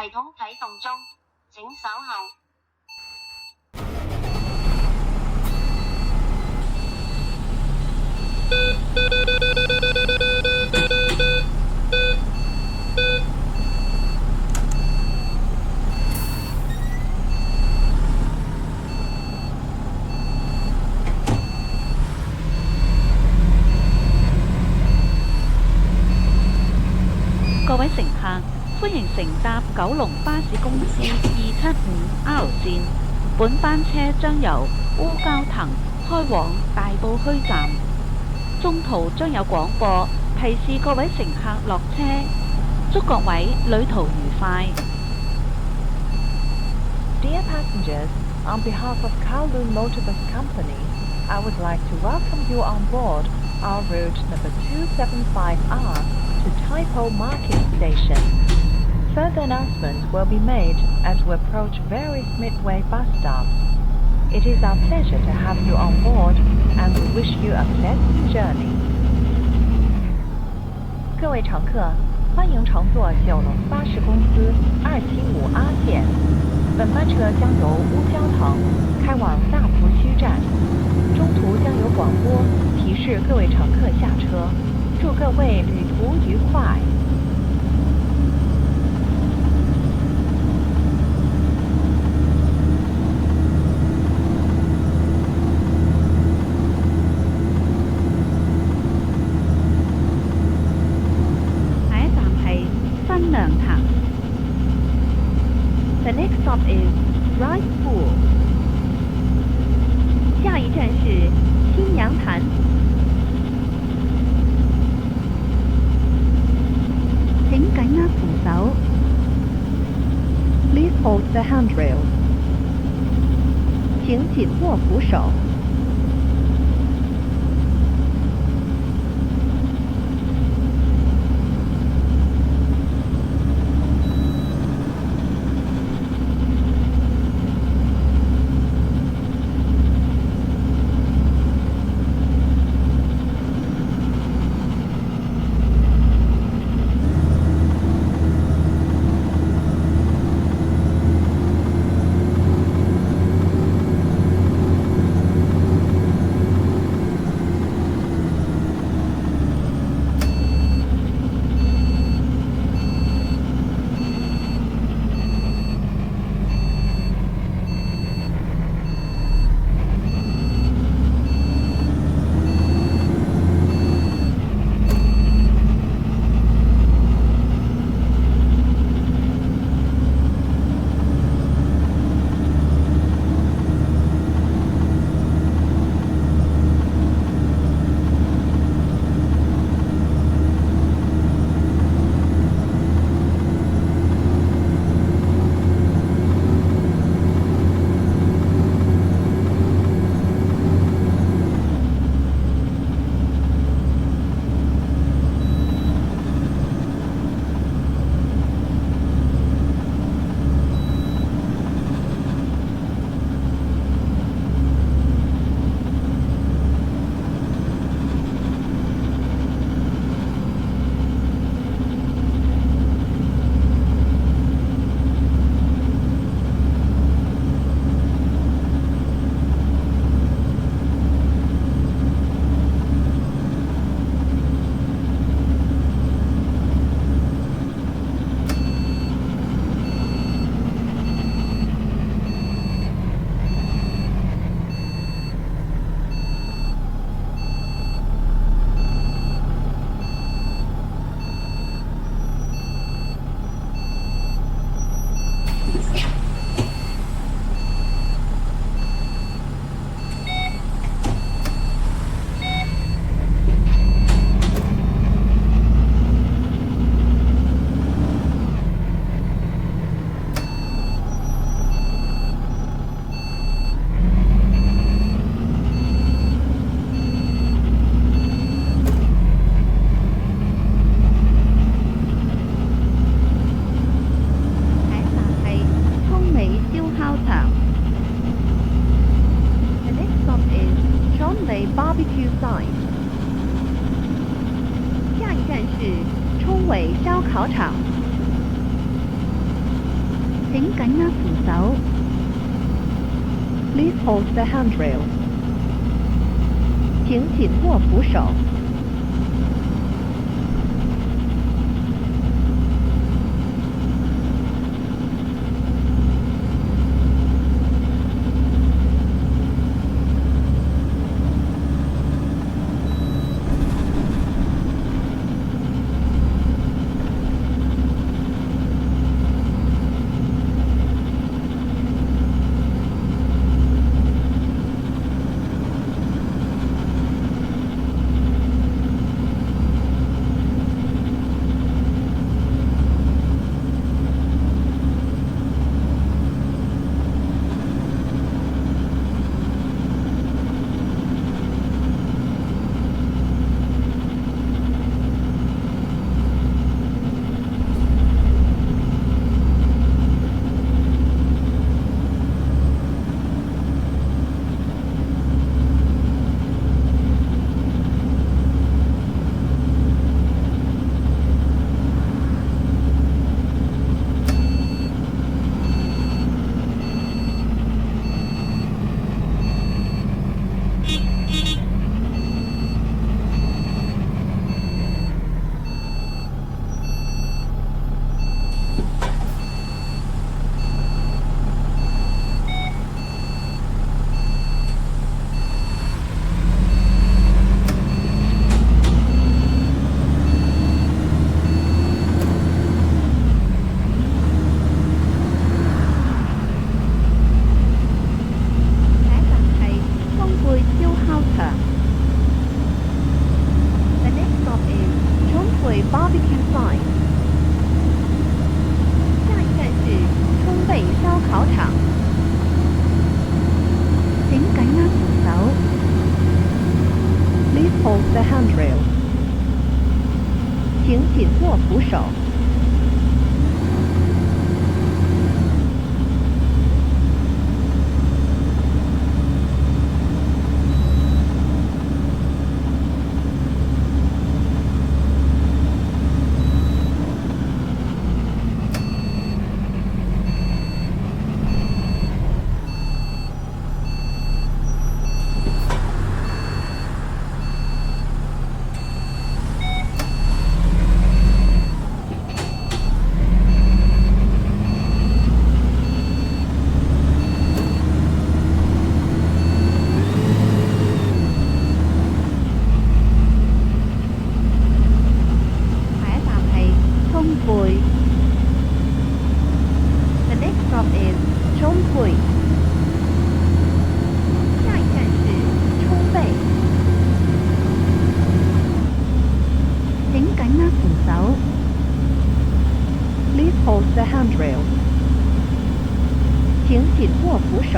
統啟動中，請稍後。各位乘客，歡迎乘搭九龍巴士公司275R 線。本班車將由烏蛟騰開往大埔墟站，中途將有廣播提示各位乘客落車。祝各位旅途愉快。Dear passengers, on behalf of Kowloon Motorbus Company, I would like to welcome you on board our route number 275R to Tai Po Market Station. Further announcements will be made as we approach various midway bus stops. It is our pleasure to have you on board, and we wish you a pleasant journey. 各位乘客，欢迎乘坐九龙巴士公司275R线。本班车将由乌蛟腾开往大埔墟站，中途将有广播提示各位乘客下车。祝各位旅途愉快。下一站係新娘潭。The next stop is Rice Pool。下一站是新娘潭。請緊握扶手。Please hold the handrail。請緊握扶手。Barbecue Site。下一站是冲尾烧烤场。請緊握扶手。Please hold the handrail. 請緊握扶手。Barbecue Sign. 下一站是冲背烧烤场。請緊握扶手。Please hold the handrail. 請緊握扶手。The next stop is 冲背。下一站是冲背。請緊握扶手。Please hold the handrail. 請緊握扶手。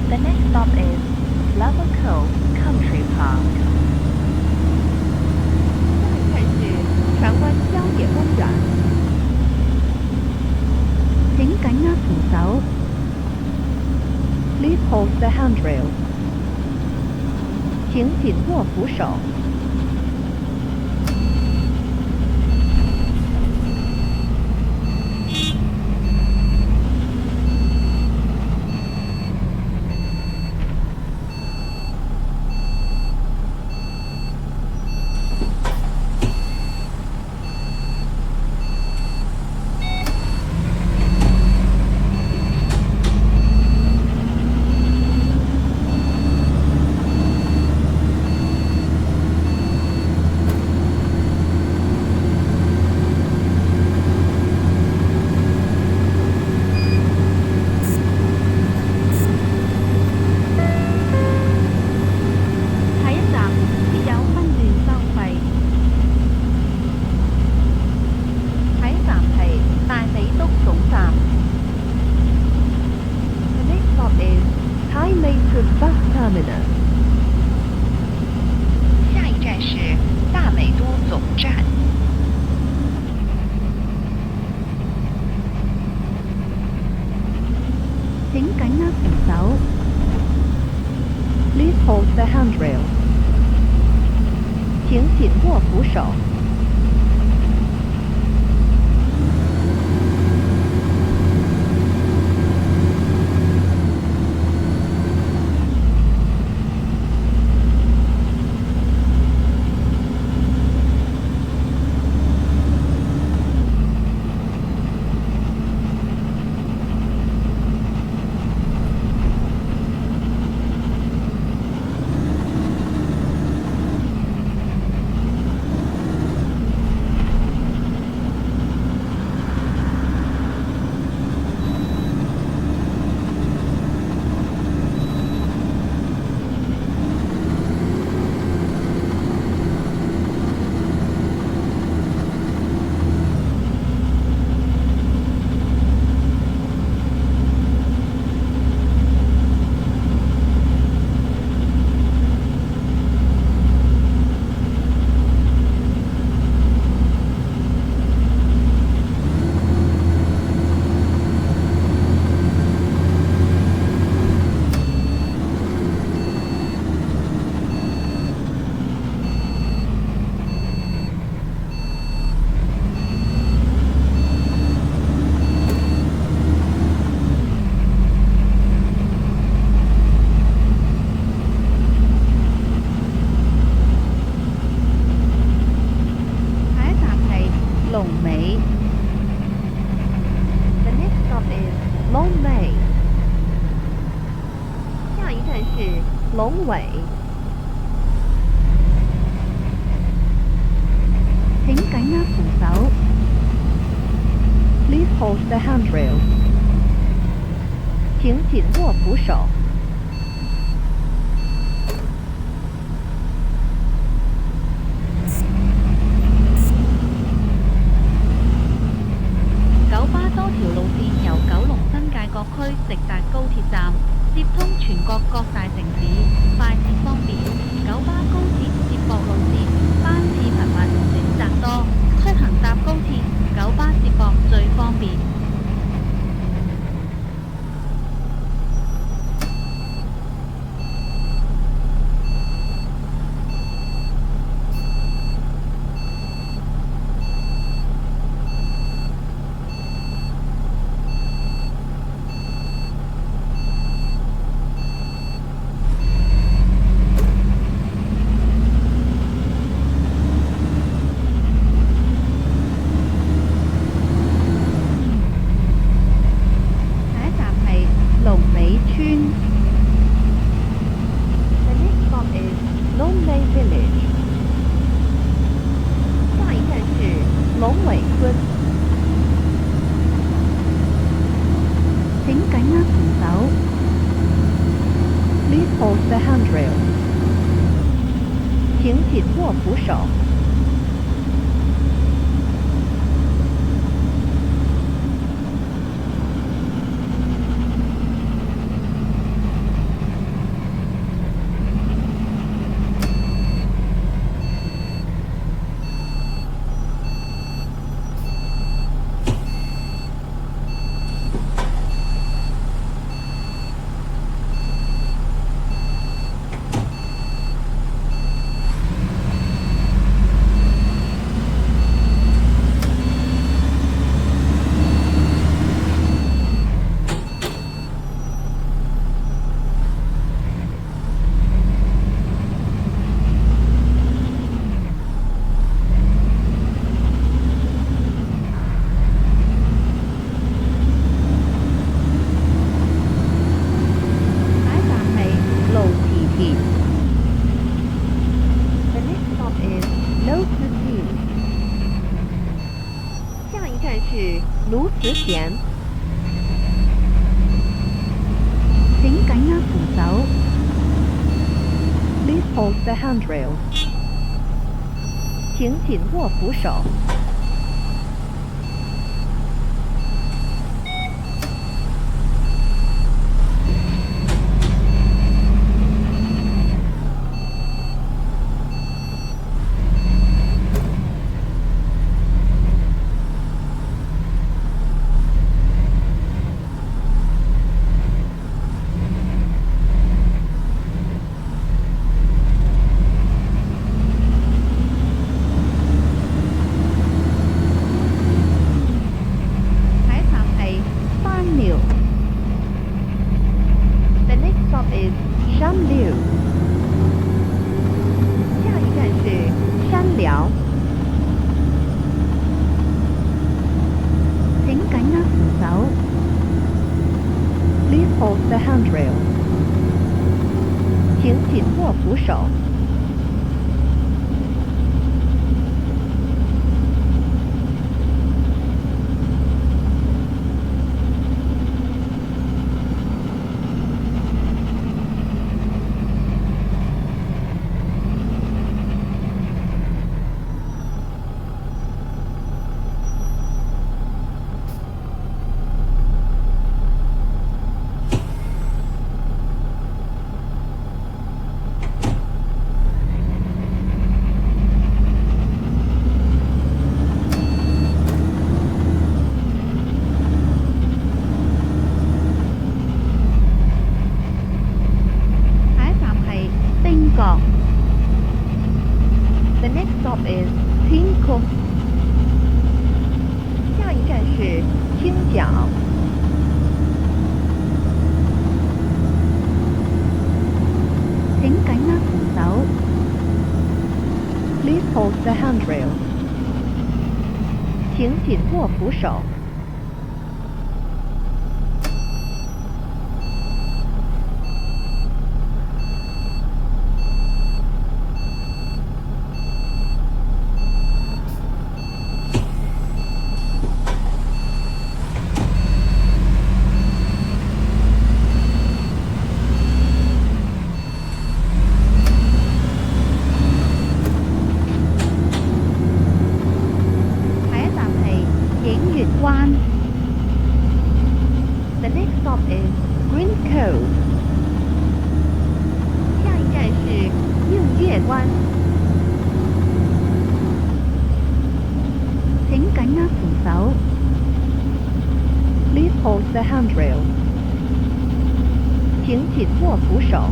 The next stop is Lava Cove Country Park. 下一站是船湾郊野公园。請緊握扶手。Please hold the handrail. 请紧握扶手。下一站必有分段收費。下一站係大美督總站。The next stop is Taimeituk Bus Terminus. 下一站是大美都总站。請緊握扶手。Please hold the handrail. 请紧握扶手。下一站係龍尾。The next stop is Long May. 下一站是龙尾。請緊握扶手。Please hold the handrail. 请紧握扶手。九巴多條路線由九龍新界各區直達高鐵站，接通全國各大城市，快捷方便。九巴高鐵接駁路線班次頻密，選擇多，出行搭高鐵，九巴接駁最方便。下一站係龍尾村。The next stop is Long May Village. 下一站是龙尾村。請緊握扶手。Please hold the handrail. 请紧握扶手。慈弦，請緊握扶手。Please hold the handrails. 请紧握扶手。下一站係山寮。The next stop is 山寮。下一站是山寮。請緊握扶手。Please hold the handrails. 请紧握扶手。下一站係汀角。The next stop is 汀角。下一站是汀角。請緊握扶手。Please hold the handrails. 请紧握扶手。下一站係映月灣。The next stop is Green Cove。下一站是映月灣。請緊握扶手。Please hold the handrails. 请紧握扶手。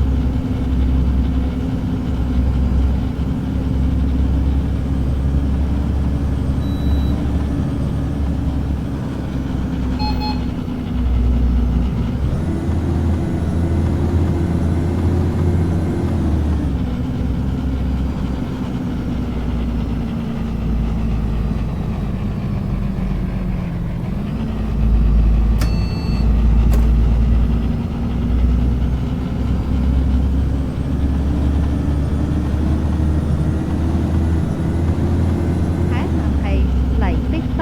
下一站係黎碧山。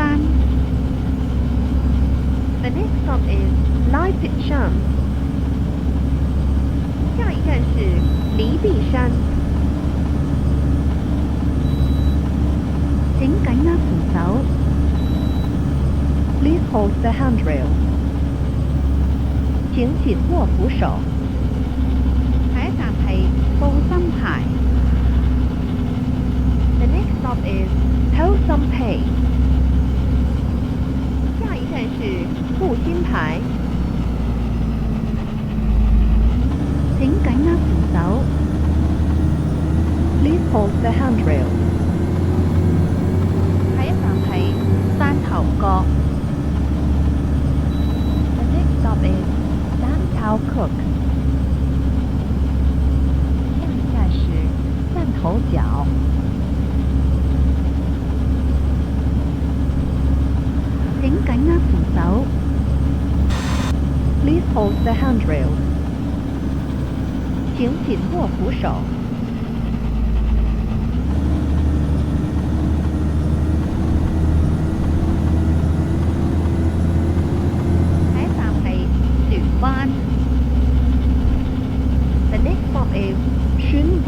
The next stop is 黎碧山。下一站是黎碧山。請緊握扶手。Please hold the handrails. 请紧握扶手。下一站係布心牌。The next stop is 偷心坪。下一站是布心牌。請緊握扶手。Please hold the handrails. 下一站係山頭角。The next stop is 三頭角。下一站是汕頭角。請緊握扶手。Please hold the handrails. 请紧握扶手。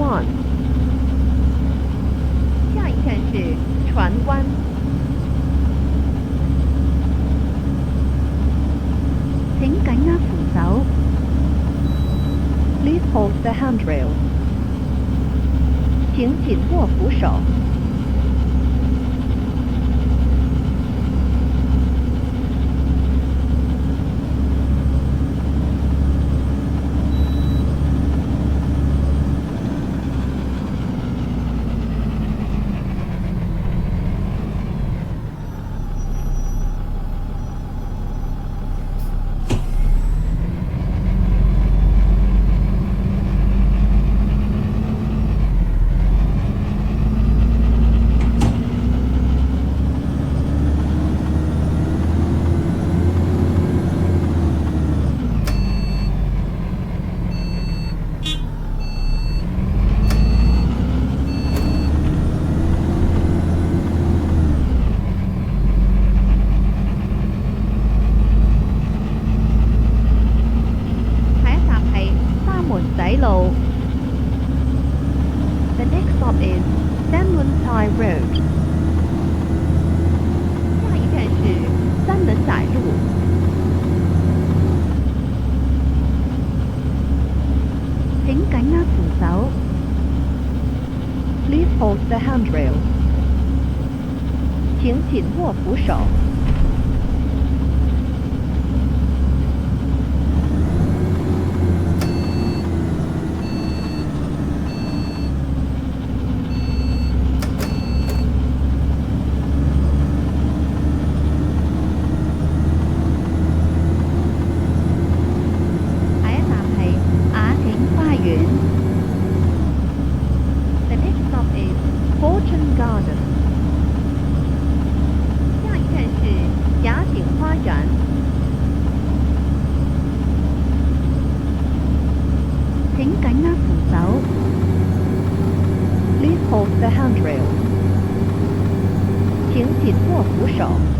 Swan。下一站是船湾。請緊握扶手。Please hold the handrail。請緊握扶手。路。The next stop is Sanluntai Road。下一站是三轮仔路。請緊握扶手。Please hold the handrail。請緊握扶手。The next stop is Fortune Garden。下一站是雅景花园。請緊握扶手。Please hold the handrail。請緊握扶手。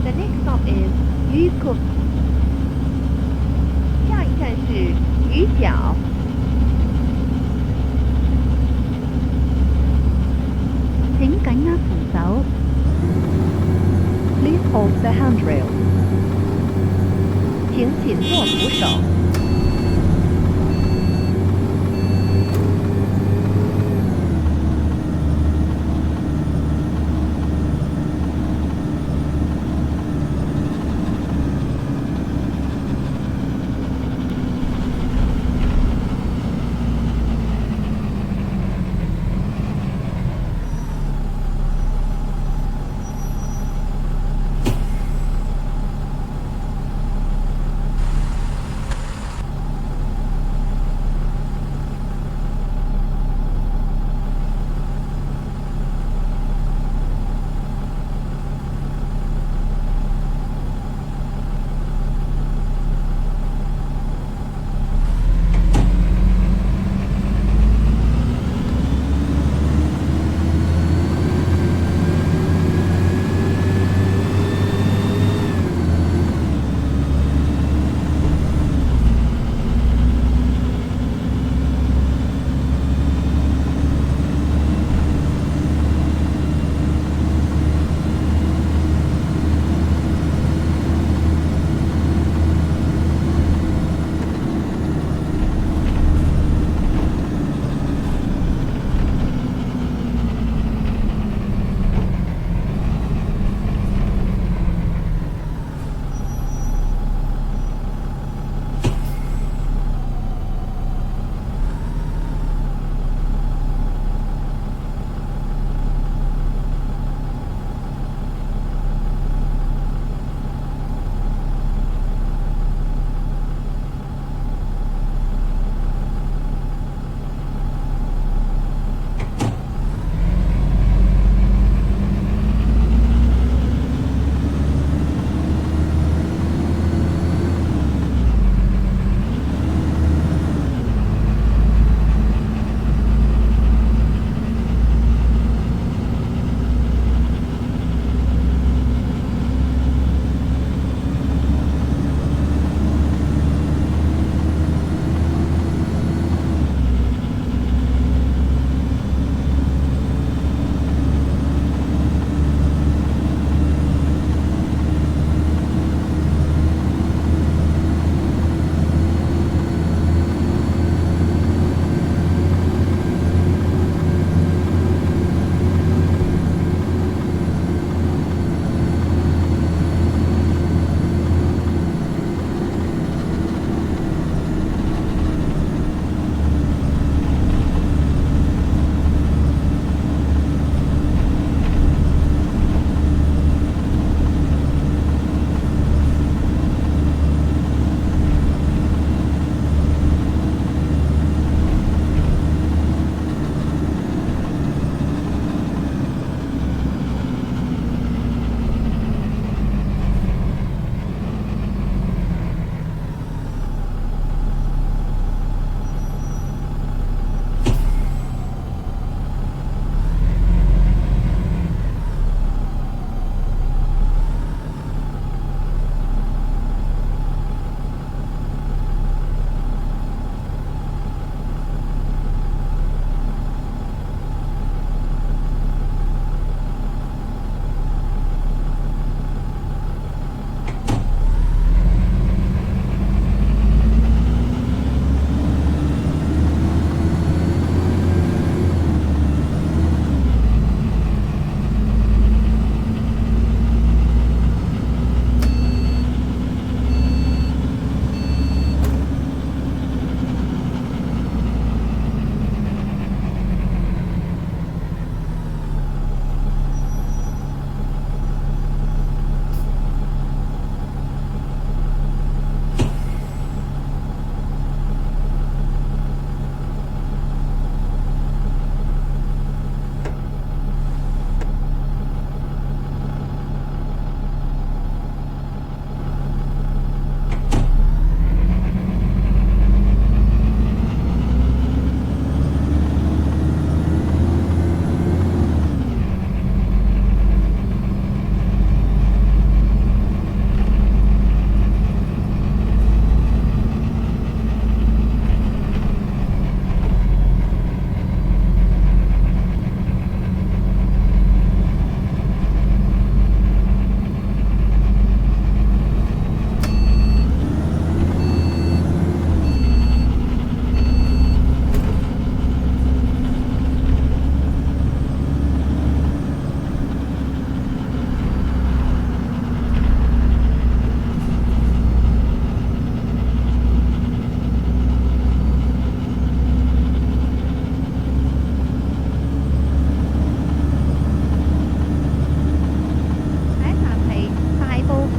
The next stop is Yukuk。下一站是鱼角。請緊握扶手。Please hold the handrail。請緊握扶手。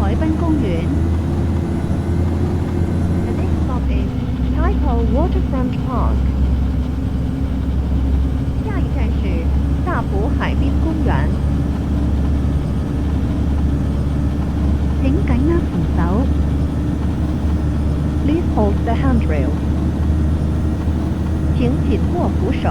海濱公園。The next stop is Taipo Waterfront Park. 下一站是大埔海滨公園。請緊握扶手。Please hold the handrail. 請緊握扶手。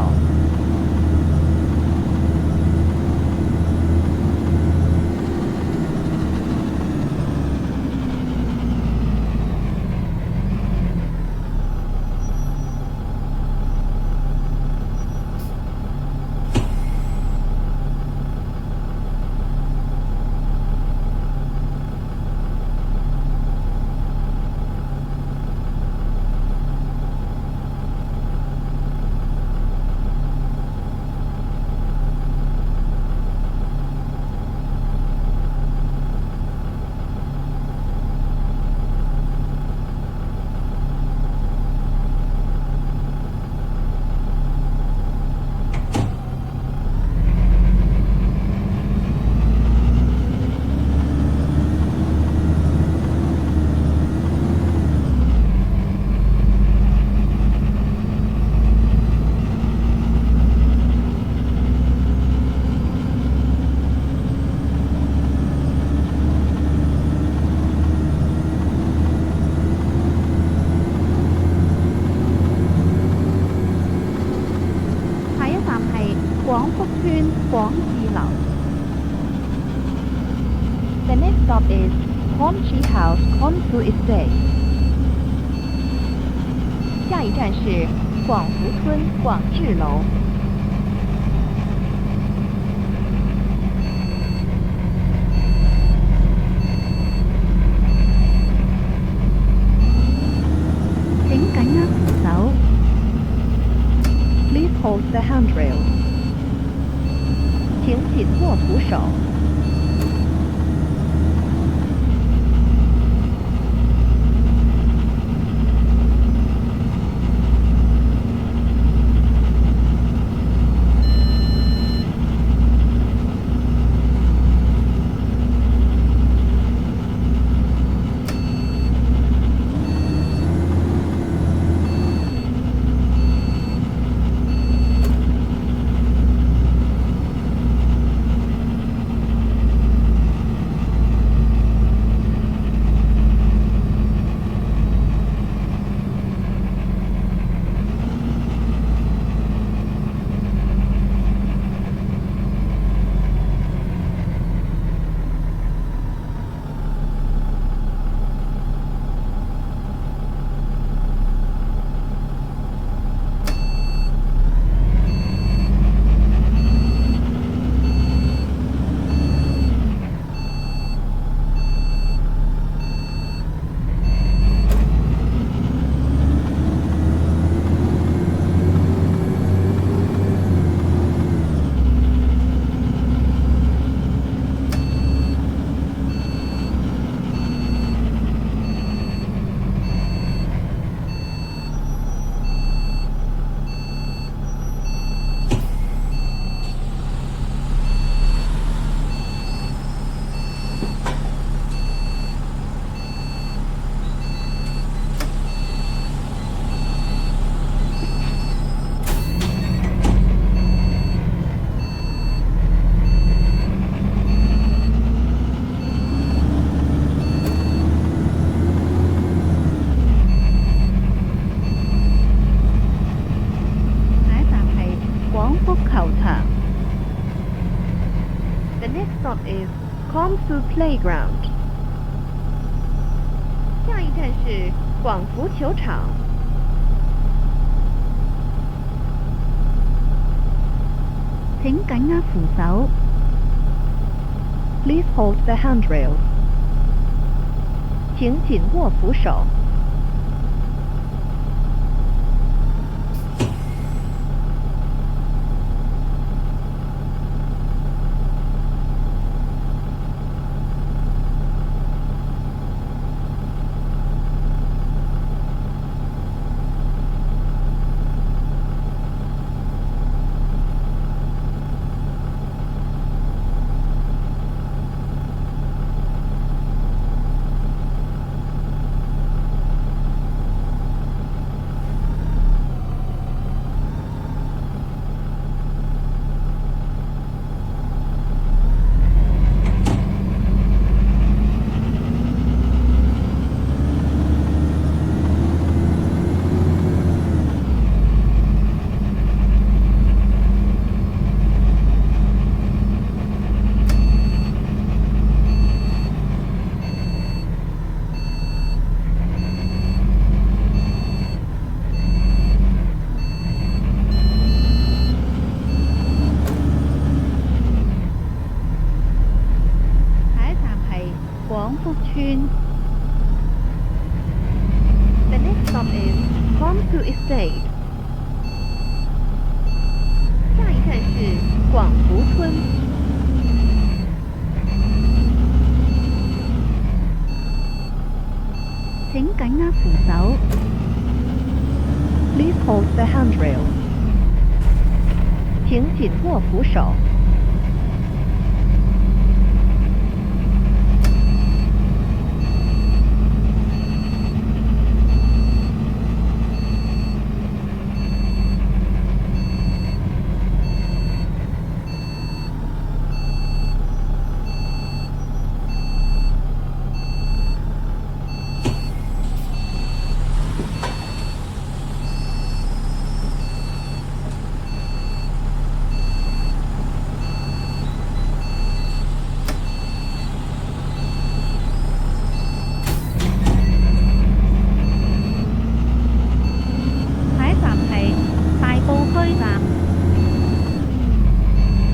下一站係廣福邨廣智樓。The next stop is Quanchi House Quanfu Estate. 下一站是廣福村廣智樓。請緊握扶手。Please hold the handrail. 請緊握扶手。The next stop is Quanfu Playground. 下一站是广福球场。請緊握扶手。Please hold the handrail. 請緊握扶手。村。The next stop is Guangsu Estate. 下一站是广福村。請緊握扶手。Please hold the handrail. 請緊握扶手。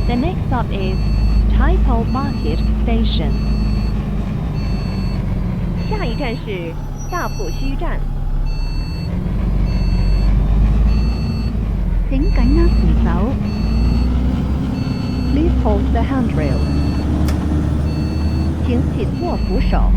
The next stop is Taipo Market Station. 下一站是大埔墟站。請緊握扶手。Please hold the handrail. 請緊握扶手。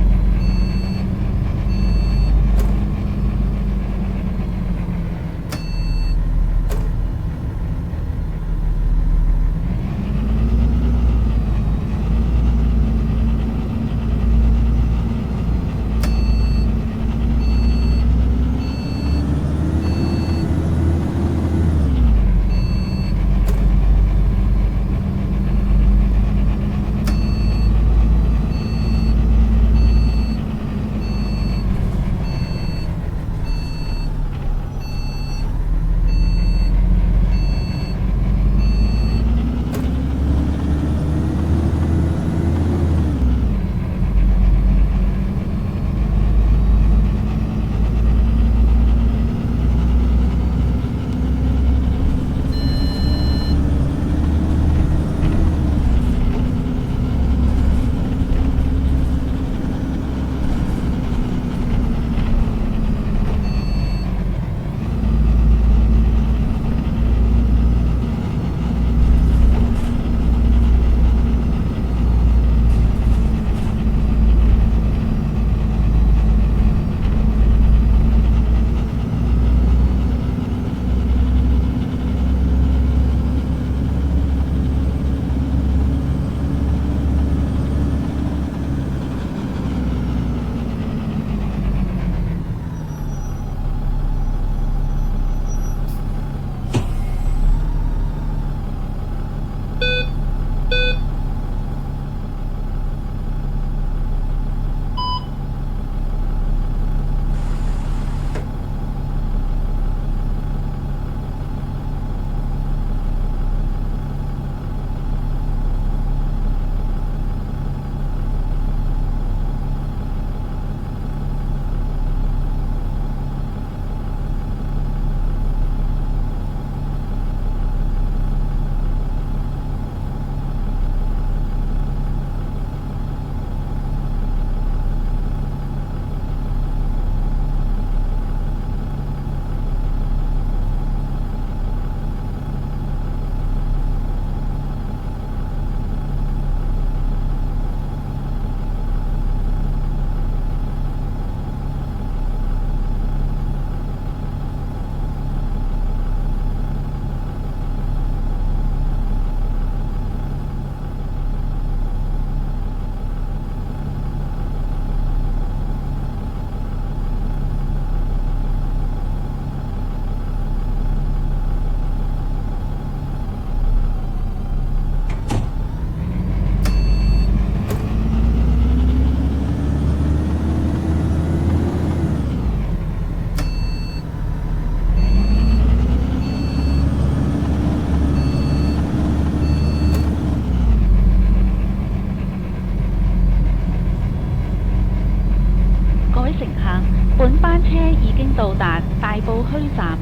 本班車已經到達大埔墟站，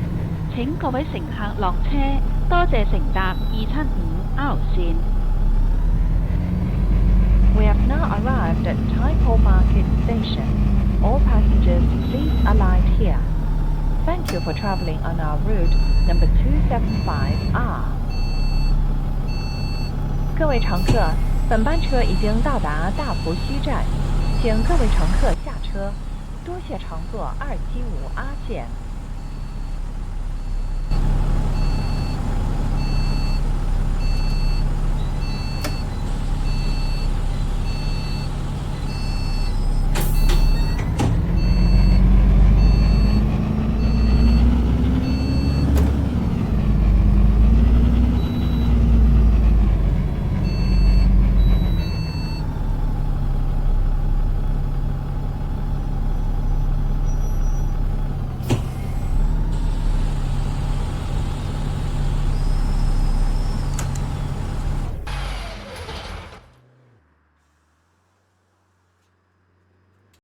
請各位乘客落車，多謝乘搭275R 線。We have now arrived at Taipo Market Station. All passengers, please alight here. Thank you for traveling on our route number 275R. 各位乘客，本班车已经到达大浦西站，请各位乘客下车。多谢乘坐275R线。